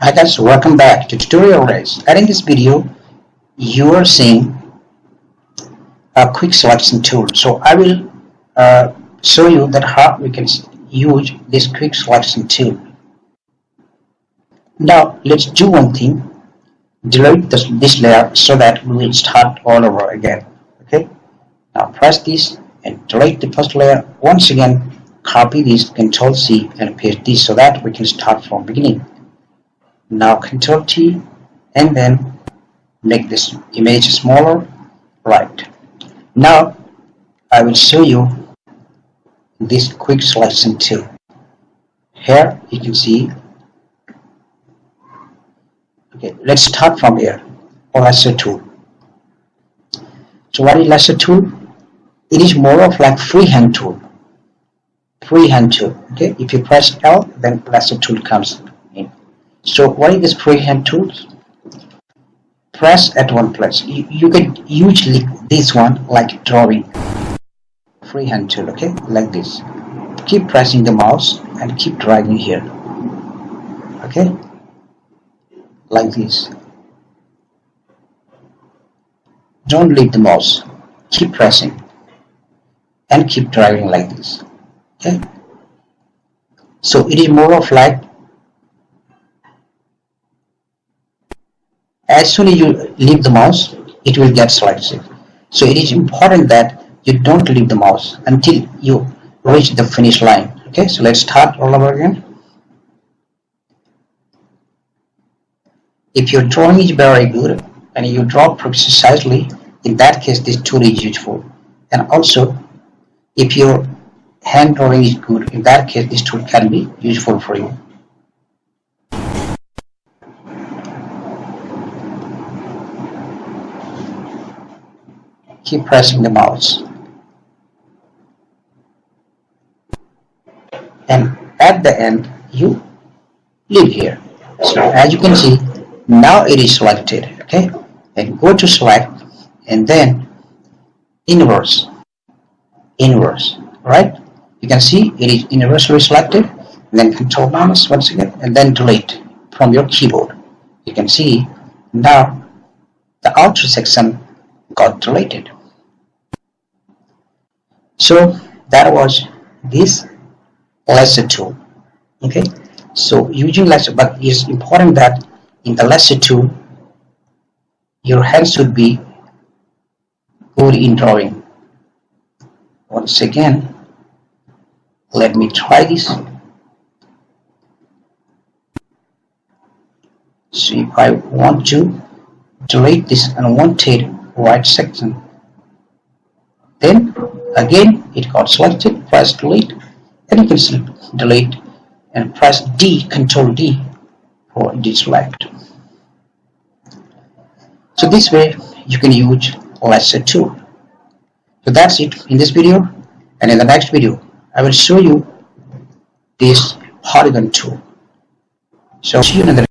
Hi guys, welcome back to Tutorial Race. And in this video, you are seeing a quick selection tool. So I will show you that how we can use this quick selection tool. Now let's do one thing. Delete this layer so that we will start all over again. Okay. Now press this and delete the first layer. Once again, copy this, Control C, and paste this so that we can start from beginning. Now Control T and then make this image smaller. Right. Now I will show you this quick selection tool. Here you can see. Okay, let's start from here. Lasso Tool. So what is Lasso Tool? It is more of like freehand tool. Freehand tool. Okay, if you press L, then Lasso Tool comes in. So what is this freehand tool? Press at one place. You can usually this one like drawing. Freehand tool, okay, like this. Keep pressing the mouse and keep dragging here. Okay, like this. Don't leave the mouse. Keep pressing and keep dragging like this. Okay. So it is more of like as soon as you leave the mouse, it will get selected. So it is important that you don't leave the mouse until you reach the finish line. Okay, so let's start all over again. If your drawing is very good and you draw precisely, in that case this tool is useful. And also if your hand drawing is good, in that case this tool can be useful for you. Keep pressing the mouse. And at the end you leave here. So as you can see, now it is selected. Okay, and go to select and then inverse, right? You can see it is inversely selected, and then Control minus once again and then delete from your keyboard. You can see now the outer section got deleted. So that was this Lasso Tool. Okay, so using Lasso, but it's important that in the Lasso Tool your hands should be good in drawing. Once again, let me try this. So if I want to delete this unwanted white section, then again it got selected. Press delete and you can select delete and press D, Control D for deselect. So this way you can use Lasso Tool. So that's it in this video, and in the next video I will show you this polygon tool. So see you in the